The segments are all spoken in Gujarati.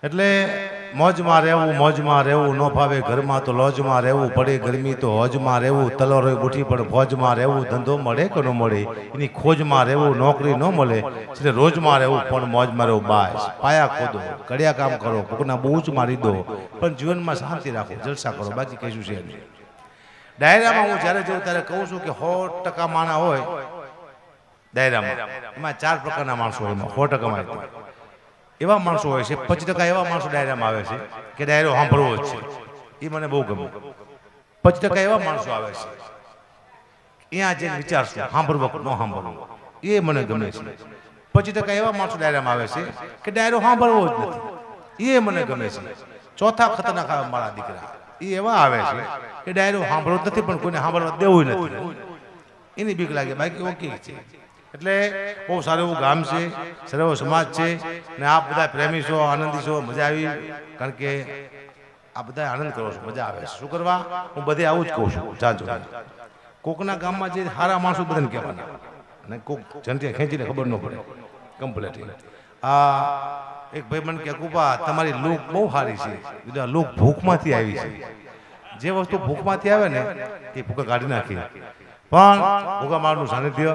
એટલે મોજમાં રહેવું ન ફાવે ઘરમાં તો લોજમાં રહેવું પડે, ગરમી તો હોજમાં રહેવું, તલવારો બુઠી પણ ફોજમાં રહેવું, ધંધો મળે કે ન મળે એની ખોજમાં રહેવું, નોકરી ન મળે એટલે રોજમાં રહેવું પણ મોજમાં રહેવું. બાસ પાયા ખોદો, કડિયા કામ કરો, કોકના બૂચ મારી દો, પણ જીવનમાં શાંતિ રાખો, જલસા કરો, બાકી કશું છે નહીં. ડાયરામાં હું જ્યારે જઉં ત્યારે કહું છું કે 100% માણા હોય ડાયરામાં, એમાં 4 પ્રકારના માણસો હોય, એમાં 100% એવા માણસો હોય છે, 25% એવા માણસો ડાયરામાં આવે છે કે ડાયરો સાંભળવો જ છે, એ મને બહુ ગમે. 25% એવા માણસો આવે છે અહીંયા જઈને વિચારશું સાંભળવું કે ન સાંભળવું, એ મને ગમે છે. 25% એવા માણસો ડાયરામાં આવે છે કે ડાયરો સાંભળવો જ નથી, એ મને ગમે છે. ચોથા ખતરનાક આવે મારા દીકરા, એ એવા આવે છે કે ડાયરો સાંભળવો જ નથી પણ કોઈને સાંભળવા દેવું નથી, એની બીક લાગે, બાકી ઓકે છે. એટલે બહુ સારું એવું ગામ છે, સર્વ સમાજ છે ને આપ બધા પ્રેમી છો, આનંદી છો, મજા આવી. કારણ કે આ બધા આનંદ કરો છો, મજા આવે છે. શું કરવા, હું બધે આવું જ કહું છું. જાજો કોકના ગામમાં જે સારા માણસો બધાને કહેવાના, અને કોક જનતે ખેંચીને ખબર ન પડે કમ્પ્લેટ. આ એક ભાઈ મને કે કુપા તમારી લૂક બહુ સારી છે, બીજા લૂક ભૂખમાંથી આવી છે. જે વસ્તુ ભૂખમાંથી આવે ને એ ભૂખા કાઢી નાખી, પણ ભૂખા મારનું સાનિધ્ય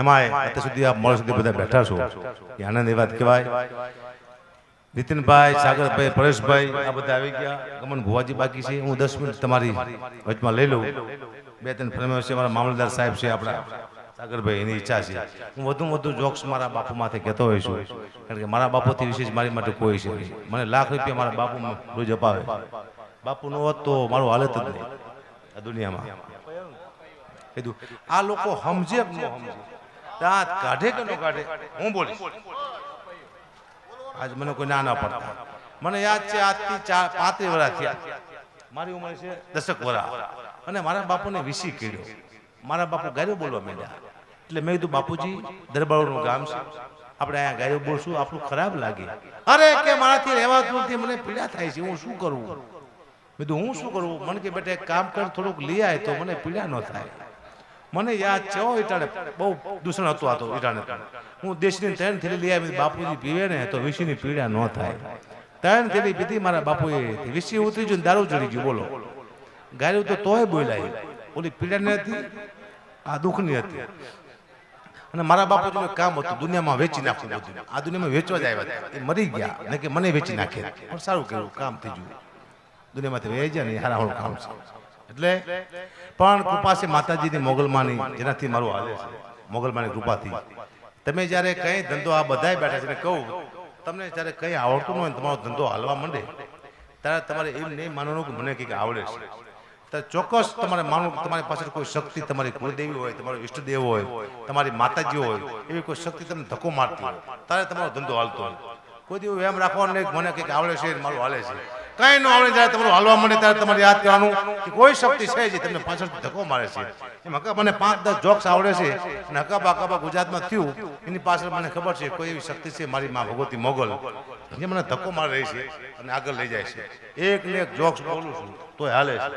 એમાં અત્યાર સુધી આ મોડ સુધી બધા બેઠા છો એ આનંદ એ વાત કહેવાય. નીતિનભાઈ, સાગરભાઈ, પરેશભાઈ આ બધા આવી ગયા. ગમન ભુવાજી બાકી છે, હું 10 મિનિટ તમારી વચમાં લઈ લઉં. 2-3 ફિલ્મો છે, મારા મામલતદાર સાહેબ છે આપણા સાગરભાઈ, એની ઈચ્છા છે હું વધુ જોક્સ મારા બાપુ માથે કહેતો હોઈશ, કારણ કે મારા બાપુથી વિશેષ મારી માટે કોઈ છે નહીં. મને લાખ રૂપિયા મારા બાપુ રોજ અપાવે, બાપુ નો હોત તો મારું હાલત જ નહીં આ દુનિયામાં. કીધું આ લોકો સમજે કે ન સમજે, દાંત કાઢે કે ન કાઢે, હું બોલીશ. આજ મને કોઈ ના પડતા. મને યાદ છે આજથી 35 વર્ષ થયા, મારી ઉંમર છે 10 વર્ષ, અને મારા બાપુને વીસી કીધો. મારા બાપુ ગાયો બોલવા માંડ્યા, એટલે મેં કીધું બાપુજી દરબારોનું ગામ છે, આપણે અહીંયા ગાયો બોલશું આપણું ખરાબ લાગે. અરે કે મારાથી રહેવાતું નથી, મને પીડા થાય છે, હું શું કરું? મેં કીધું હું શું કરું? મને કે બેટા એક કામ કર, થોડુંક લઈ આય તો મને પીડા ન થાય. મને યાદ છે ઈટાણે બહુ દૂષણ હતું, આ તો ઈટાણે હું દેશની 3 થેલી લઈ આવી. બાપુજી પીવે ને તો વીસીની પીડા ન થાય. 3 થેલી પીધી મારા બાપુએ, વીસી ઉતરી ગયું, દારૂ ચડી ગયું. બોલો, ગાયું તો તોય બોલાય, ઓલી પીડાની હતી, આ દુઃખની હતી. અને મારા બાપુજીનું કામ હતું દુનિયામાં વેચી નાખવું બધું. આ દુનિયામાં વેચવા જ આવ્યા હતા, એ મરી ગયા ને કે મને વેચી નાખે, પણ સારું કર્યું, કામ થઈ ગયું, દુનિયામાંથી વહી જાય ને એ હારાવાળું કામ છે. એટલે પણ કૃપા છે માતાજીની, મોગલમાની, જેનાથી મારું હાલે છે, મોગલમાની કૃપાથી. તમે જ્યારે કંઈ ધંધો આ બધાય બેઠા છે ને કહું તમને, જ્યારે કંઈ આવડતું ન હોય તમારો ધંધો હાલવા માંડે ત્યારે તમારે એમ નહીં માનવાનું કે મને કંઈક આવડે છે. ત્યારે ચોક્કસ તમારે માનવું તમારી પાસે કોઈ શક્તિ, તમારી કુળદેવી હોય, તમારો ઈષ્ટદેવ હોય, તમારી માતાજી હોય, એવી કોઈ શક્તિ તમને ધક્કો મારતી હોય ત્યારે તમારો ધંધો હાલતો હોય. કોઈ દિવસ એમ રાખવાનું નહીં મને કંઈક આવડે છે મારું હાલે છે. કઈ ન આવડે જ્યારે તમારું હાલવા માંડે ત્યારે તમારે યાદ કરવાનું કે કોઈ શક્તિ છે જે તમને પાછળ ધક્કો મારે છે. એમ હકા મને 5-10 જોક્સ આવડે છે અને હકાબા ગુજરાતમાં થયું એની પાછળ મને ખબર છે કોઈ એવી શક્તિ છે મારી માં ભગવતી મોગલ જે મને ધક્કો મારી રહી છે અને આગળ લઈ જાય છે. એક ને એક જોક્સ બોલું છું તોય હાલે છે,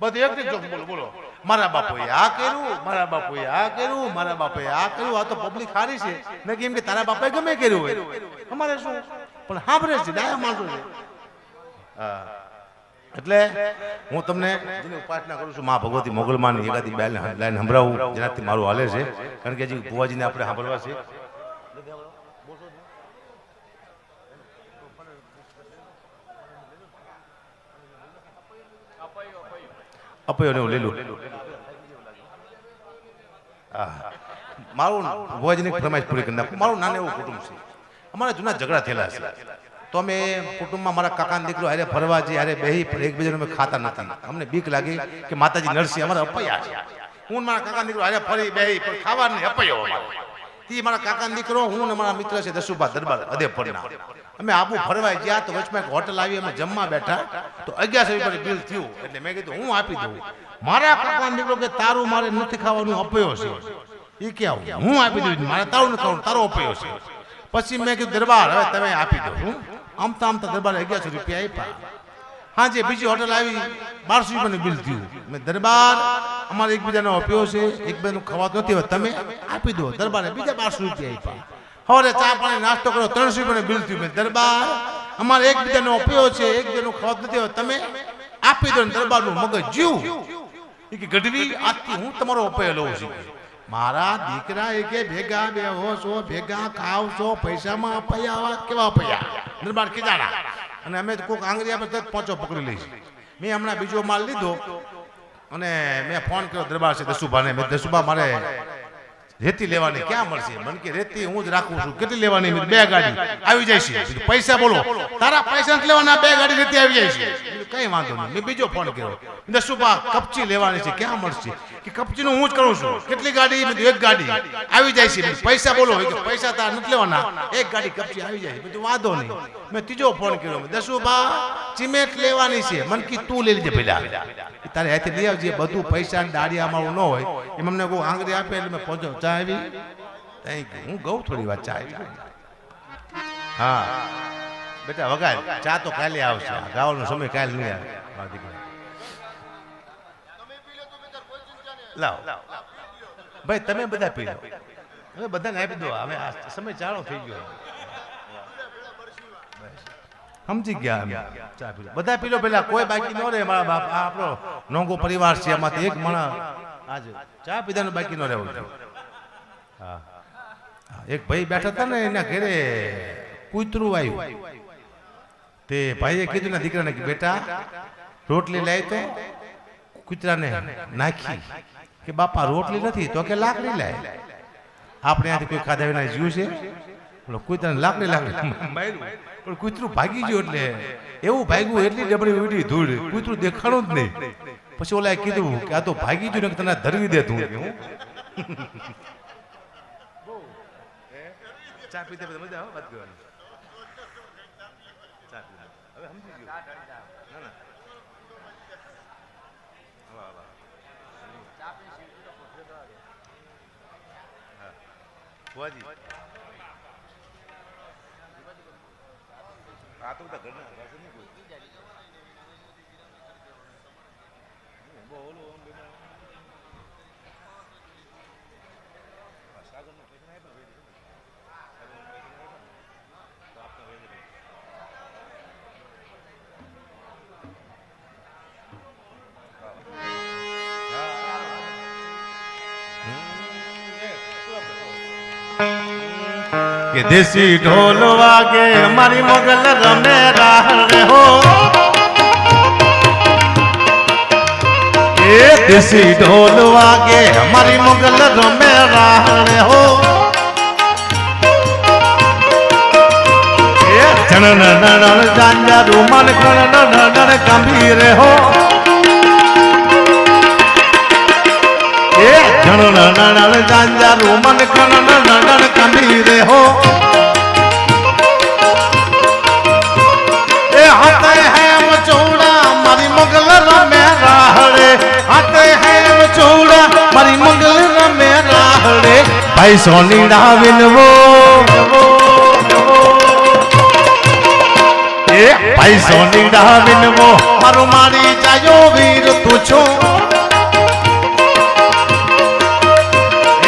બધી એક ને જોક્સ બોલો. મારા બાપુએ આ કર્યું, મારા બાપુએ આ કર્યું, મારા બાપુએ આ કર્યું. આ તો પબ્લિક હારી છે ને કેમ કે તારા બાપાએ ગમે કર્યું હોય, અમારે શું, પણ સાંભળે છે, ડાયા માણસો છે. એટલે હું તમને જેની ઉપાસના કરું છું માં ભગવતી મોગલમાની એકાદી બે લાઈન સંભળાવું જેનાથી મારું હાલે છે, કારણ કે હજી ભુવાજીને આપણે સાંભળવા છે. અપયો ને લીલું મારું ભુવાજીની ફરમાઈશ પૂરી કરી નાખું. મારું નાનું એવું કુટુંબ છે, અમારા જૂના ઝઘડા થયેલા છે, તો અમે કુટુંબમાં મારા કાકાનો દીકરો હારે ફરવા જઈએ, હારે બેહી એકબીજાને અમે ખાતા નથી. અમને બીક લાગી કે માતાજી નરસિંહ અમારા અપયા છે. હું મારા કાકાનો દીકરો હારે ફરી બેહી પણ ખાવા નહીં અપયો અમારો. એ મારા કાકાનો દીકરો, હું ને મારા મિત્ર છે દસુભા દરબાર અદેપરના, અમે આબુ ફરવા ગયા તો વચમાં એક હોટલ આવી, અમે જમવા બેઠા તો 1100 રૂપિયાનું બિલ થયું. એટલે મેં કીધું હું આપી દઉં. મારા કાકાનો દીકરો કે તારું મારે નથી ખાવાનું, અપયો છે. એ કે હું આપી દઉં, મારે તારું નથી ખાવાનું, તારો અપયો છે. પછી મેં કીધું દરબાર હવે તમે આપી દો. હું આમતા દરબારે 1100 રૂપિયા આપ્યા. હા જે બીજી હોટલ આવી 1200 રૂપિયાનું બિલ થયું. મેં દરબાર અમારે એકબીજાનો અપ્યો છે, એકબીજાનું ખવાતું નથી, હવે તમે આપી દો. દરબારે બીજા 1200 રૂપિયા આપ્યા. હવે ચા પાણી નાસ્તો કરો 300 રૂપિયાનું બિલ થયું. મેં દરબાર અમારે એકબીજાનો ઉપયોગ છે, એકબીજાનું ખાવા નથી હોય, તમે આપી દો દરબારનું મગજ જીવ કે ગઢવી આજથી હું તમારો ઉપયોગ લઉં છું. મારા દીકરા એ કે ભેગા બેહો છો, ભેગા ખાવ છો, પૈસામાં અપાયા કેવા અપાયા દરબાર કીધાના. અને અમે કોઈક આંગળી આપે તો પોચો પકડી લઈશું. મેં હમણાં બીજો માલ લીધો અને મેં ફોન કર્યો દરબાર છે દસુભાને. મેં દસુભા મારે રેતી લેવાની ક્યાં મળશે? મને કે રેતી હું જ રાખું છું. કેટલી લેવાની? 2 ગાડી આવી જાય છે. પૈસા બોલો. તારા પૈસા નથી લેવાના, 2 ગાડી રેતી આવી જાય છે. કઈ વાંધો નહીં. મેં બીજો ફોન કર્યો, દસુભા કપચી લેવાની છે, ક્યાં મળશે? કે કપચીનું હું જ કરું છું. કેટલી ગાડી? 1 ગાડી આવી જાય છે. પૈસા બોલો. પૈસા તારા નથી લેવાના, 1 ગાડી કપચી આવી જાય છે. બધું વાંધો નહીં. મેં ત્રીજો ફોન કર્યો, દસુભા સિમેન્ટ લેવાની છે. મને કી તું લઈ લેજે પેલા, તારે હાથે લઈ આવજે. બધું પૈસા દાડી અમારું ન હોય એમ અમને કોઈ આંગળી આપે એટલે મેં પહોંચો. ચા આવી? Thank you. હું ગઉં થોડી વાર ચા આવી. હા બેટા વગાડ. ચા તો કાલે આવશે, ગાવાનો સમય કાલે નહીં આવે. લાવ ભાઈ, તમે બધા પી લો. હવે બધાને આપી દો. હવે સમય ચાલો થઈ ગયો. સમજી ગયા. ચા પી લો, બધા પી લો પેલા. કોઈ બાકી ન રહે. મારા બાપ આ આપણો નોંગો પરિવાર છે, એમાંથી એક માણસ આજે ચા પીધાનું બાકી ન રહેવું. હા, એક ભાઈ બેઠા હતા ને, એના ઘરે કૂતરું આવ્યું. તે ભાઈએ કીધું ને દીકરાને કે બેટા રોટલી લાવી તો કૂતરાને નાખી. કે બાપા રોટલી નથી તો કે લાકડી લાય. આપણે ત્યાંથી કોઈ ખાધા વિના જીવ છે? કૂતરાને લાકડી માર્યું પણ કૂતરું ભાગી ગયું. એટલે એવું ભાગ્યું, એટલી ડબડી ઉડી ધૂળ, કૂતરું દેખાણું જ નહીં. પછી ઓલા કીધું કે આ તો ભાગી ગયું ને તને ધરવી દે તું. ચા પીતે મજા આવે વાત કરવાની. ચા પી હવે સમજી ગયો. ના ના બુઆજી આ તો બધા ઘરના પાસે નહીં કોઈ બોલો સાગરનો પૈસા નહીં પણ તો આપણે કે દેશી ઢોલ વાગે મારી મોગલ રમે રાહે હો. એ દેશી ઢોલ વાગે મારી મોગલ રમે રાહે હો. એ જણન નણન જાંજા રૂમાન કણન નણન ગંભીર હો. જણન નણન જાંજા રૂમાન કણન નણન ગંભીર હો. એ હાથે હેમ ચૌડા મારી મોગલ રમે રાહડે. હાથે હેમ ચૌડા મારી મોગલ રમે રાહડે. ભાઈ સોની ડાવિનવો એ ભાઈ સોની ડાવિનવો મારું મારી જાયો વીર તું છો.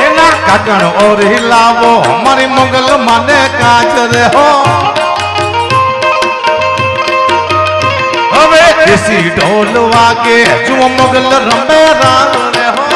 એના કાકણ ઓરી લાવો મારી મોગલ મને કાચ રે હો. હવે દેશી ઢોલ વાગે જુઓ મોગલ રમે રાહડે હો.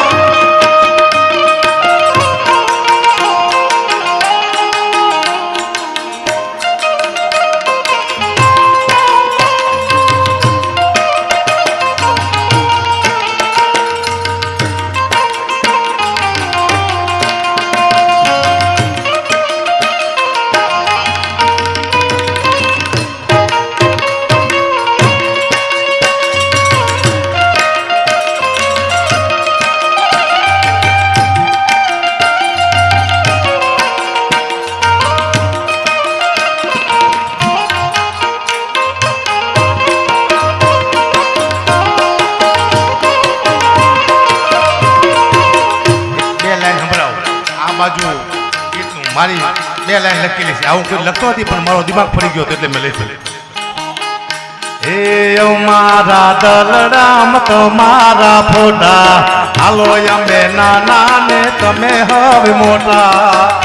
મારી 2 લાઈન લખેલી છે. આવું કોઈ લખતો નથી પણ મારો દિમાગ ફરી ગયો એટલે મેં લખી. હે મારા દલડા મત મારા ફોટા હાલો અમે નાના ને તમે હવે મોટા.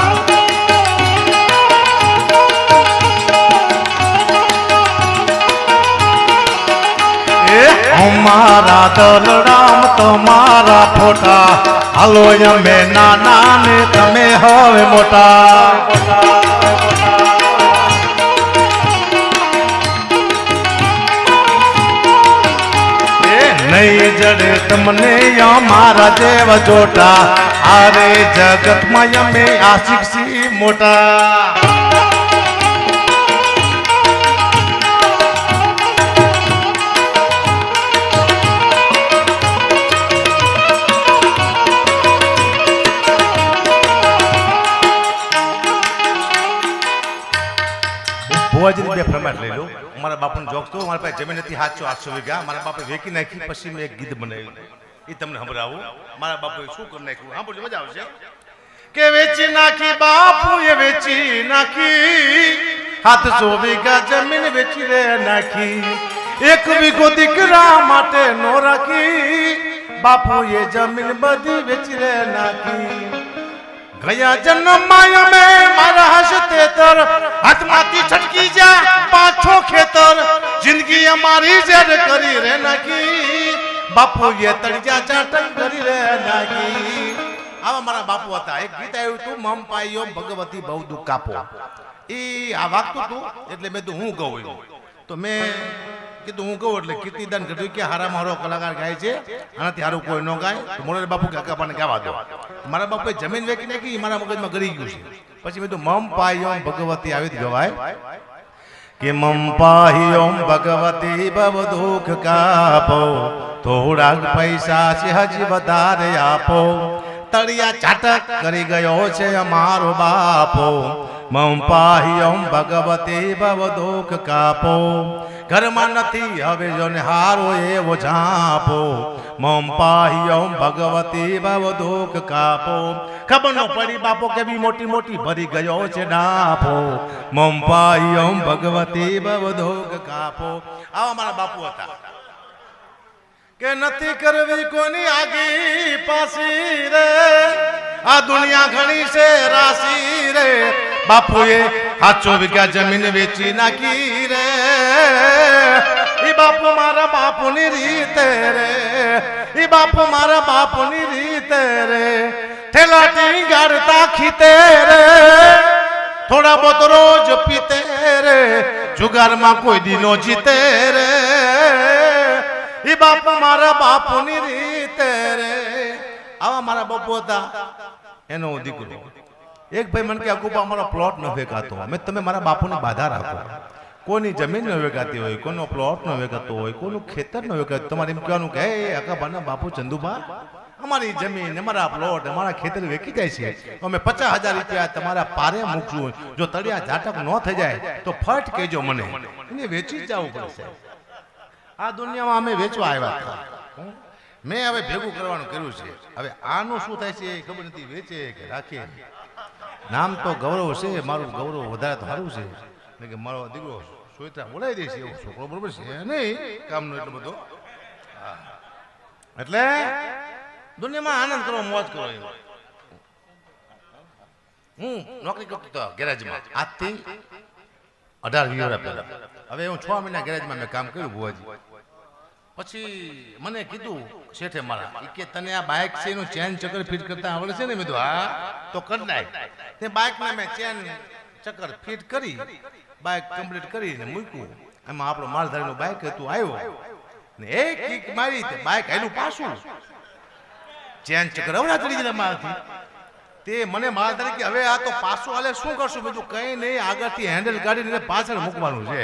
અમારા દલરામ તમારા ફોટા હાલો અમે નાના ને તમે હવે મોટા નહીં જડે તમને અમારા જેવા જોટા અરે જગતમાં અમે આશિક સી મોટા ભુવાજીની બે ફરમાઈશ લઈ લો મારા બાપુને જોક તો મારા પાસે જમીન હતી 700-800 વીઘા મારા બાપે વેકી નાખી પછી મેં એક ગીત બનાવ્યું એ તમને સંભળાવું મારા બાપુએ શું કરી નાખ્યું સાંભળજો મજા આવશે કે વેચી નાખી બાપુએ વેચી નાખી 700 વીઘા જમીન વેચી રે નાખી એક વીઘો દીકરા માટે નો રાખી બાપુએ જમીન બધી વેચી રે નાખી ગયા જન્મમાં અમે મારા હસતે તર હાથમાંથી છટકી જા પાછો ખેતર જિંદગી અમારી જેડ કરી રે નાખી બાપુએ તળિયા ચાટક કરી રે નાખી આવા મારા બાપુ હતા એક ગીત આવ્યું તું મમ પાયો ભગવતી બહુ દુઃખ કાપો ઈ આ વાગતું તું એટલે મેં તો હું કહું તો મેં કીધું હું કહું એટલે કીર્તિદાન કર્યું કે હારા મારો કલાકાર ગાય છે આનાથી હારું કોઈ ન ગાય તો મોરારી બાપુ કાકાપાને ગાવા દો મારા બાપુએ જમીન વેચી નાખી મારા મગજમાં ગળી ગયું છે પછી મેં તો મમ પાયો ભગવતી આવી જ ગવાય કે મમ પાયો ભગવતી બહુ દુઃખ કાપો થોડાક પૈસા છે હજી વધારે આપો તળિયા ચાટક કરી ગયો છે અમારો બાપો મમ પાયો ભગવતી બહુ દુઃખ કાપો ઘરમાં નથી હવે જોને હારો એવો ઝાપો મમ પાયો ભગવતી બહુ દુઃખ કાપો ખબર ન પડી બાપો કેવી મોટી મોટી ભરી ગયો છે ડાપો મમ પાયો ભગવતી બહુ દુઃખ કાપો આવા મારા બાપુ હતા કે નથી કરવી કોની આગી પાસી રે આ દુનિયા ઘણી છે રાશી રે બાપુએ 700 વીઘા જમીન વેચી નાખી રે ઈ બાપુ મારા બાપુની રીત રે ઈ બાપુ મારા બાપુની રીત રે ઠેલા ટીંગાડતા ખીતે રે થોડા બહુત રોજ પીતે રે જુગારમાં કોઈ દીનો જીતે રે ઈ બાપુ મારા બાપુની રીત રે આવા મારા બાપુ હતા એનો દીકરો એક ભાઈ મને કે અકુપા અમારો પ્લોટ ન વેચાતો અમે તમે મારા બાપુને બાધા રાખો કોની જમીન ન વેચાતી હોય કોનો પ્લોટ ન વેચાતો હોય કોનું ખેતર ન વેચાતું તમારે એમ કહેવાનું કે હે અકાબાના બાપુ ચંદુબા અમારી જમીન અમારા પ્લોટ અમારા ખેતર વેચી જાય છે અમે 50,000 રૂપિયા તમારા પારે મૂકશું જો તળિયા ઝાટક ન થઈ જાય તો ફટ કહેજો મને એને વેચી જ જવું પડશે આ દુનિયામાં અમે વેચવા આવ્યા હતા મેં હવે ભેગું કરવાનું કર્યું છે હવે આનું શું થાય છે એ ખબર નથી વેચે કે રાખે નામ તો ગૌરવ છે મારું ગૌરવ વધારે તો સારું છે કે મારો દીકરો સોયત્રા બોલાવી દે છે એવો છોકરો બરોબર છે નહીં કામનો એટલો બધો એટલે દુનિયામાં આનંદ કરો મોજ કરો એવો હું નોકરી કરતો હતો ગેરેજમાં આજથી 18-20 વર્ષ પહેલા હવે હું 6 મહિના ગેરેજમાં મેં કામ કર્યું ભુવાજી પછી મને કીધું શેઠે મારા કે તને આ બાઇક છે એનું ચેન ચક્કર ફિટ કરતા આવડે છે ને મેં કીધું હા તો કરી નાખ તે બાઇકના મેં ચેન ચક્કર ફિટ કરી બાઇક કમ્પ્લીટ કરીને મૂક્યું એમાં આપણો માલધારીનું બાઇક હતું આવ્યો ને એક કિક મારી તે બાઇક આયલું પાછું ચેન ચક્કર અવડા ચડી ગયેલા મારથી તે મને માલધારી કે હવે આ તો પાછું હાલે શું કરશું બીજું કંઈ નહીં આગળથી હેન્ડલ કાઢીને પાછળ મૂકવાનું છે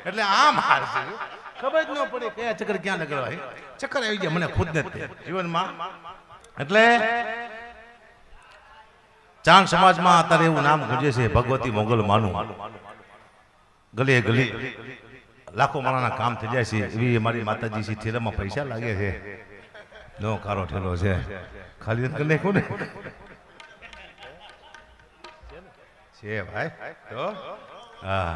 એટલે આમ હાર છે ખબર જ ન પડે કયા ચક્કર ક્યાં લગાડવા ચક્કર આવી ગયા મને ખુદ નથી જીવનમાં એટલે ચાંદ સમાજમાં અત્યારે એવું નામ ગુંજે છે ભગવતી મોગલ માનું ગલીએ ગલી લાખો માણાના કામ થઈ જાય છે એવી અમારી માતાજી છે ઠેલામાં પૈસા લાગે છે નો કારો ઠેલો છે ખાલી કરી નાખું ને છે ભાઈ તો હા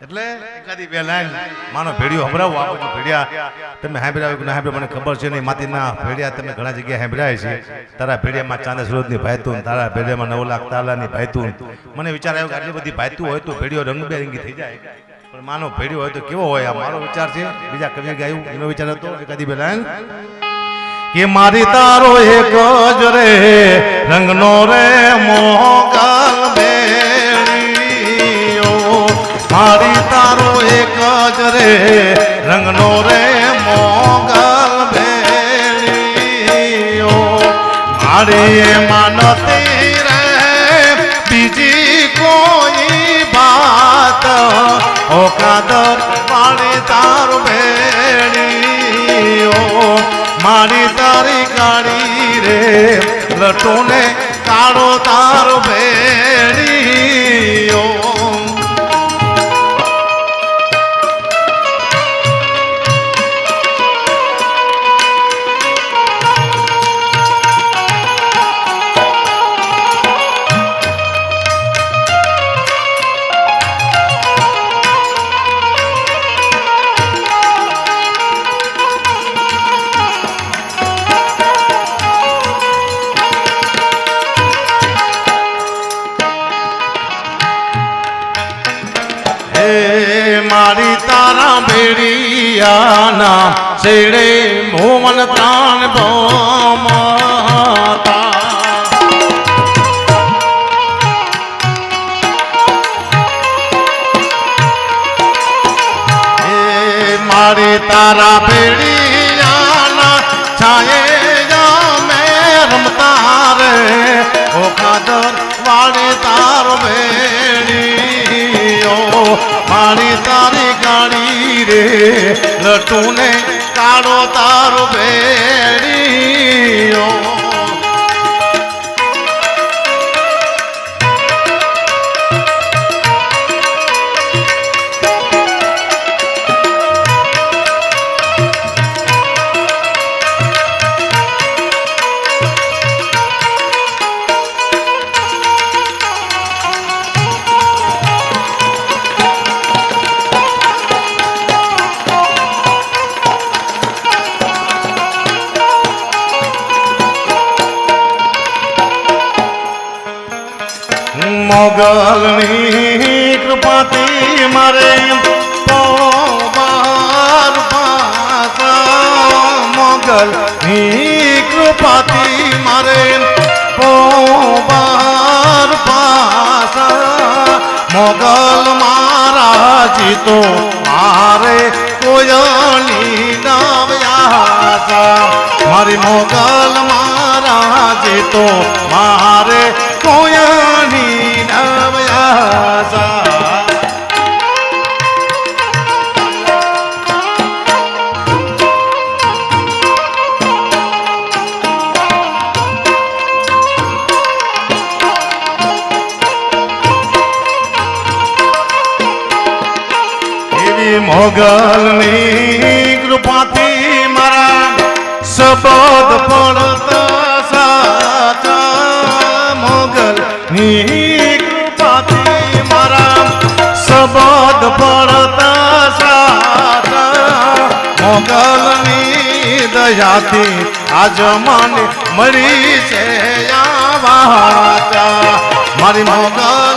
એટલે એકાદી બે લાઈન માનો ભેડિયો સંભળાવો આ બધું ભેડિયા તમે સાંભળ્યા કે ના સાંભળ્યા મને ખબર છે નહીં માતીના ભેડિયા તમે ઘણા જગ્યાએ સાંભળ્યા છે તારા ભેડિયામાં ચાંદા સુરતની ભાઈતું તારા ભેડિયામાં 9 લાખ તાલાની ભાઈતું મને વિચાર આવ્યો કે આટલી બધી ભાઈતું હોય તો ભેડિયો રંગબેરંગી થઈ જાય પણ માનો ભેડિયો હોય તો કેવો હોય આ મારો વિચાર છે બીજા કવિએ ગાયું એનો વિચાર હતો એકાદી બે લાઈન કે મારી તારો એક જ રે રંગનો રે મોગલ બેડીયો મારી તારો એક જ રે રંગનો રે મોગલ બેડીયો મારી માનતી રે બીજી કોઈ બાત ઓ કાદર મારી તારો બેડીયો મારી તારી ગાડી રે લટોને કાળો તારો ભેડિયો મારી તારા ભેડિયાના છેડે મોમન પ્રાણ ભોમતા મારી તારા ભેડિયાના છાયે મેં રમતા રે ઓ કાદર વાળી તારો ભેડિયો મારી તારી ગાડી રે લટુને કાળો તારો ભેડિયો મોગલની કૃપાથી મારે પવાર પાસા મોગલની કૃપાથી મારે પવાર પાસા મોગલ મહારાજી તો મારે કોયની નવ્યાસા મારી મોગલ મહારાજી તો મારે કોયની નવ્યાસા એવી મોગલની કૃપાથી મારા શબ્દ પડતા સાચા મોગલની કૃપાથી મારા શબ્દ પડતા સાચા મોગલની દયાથી આજ મને મળી છે આ વાચા મારી મોગલ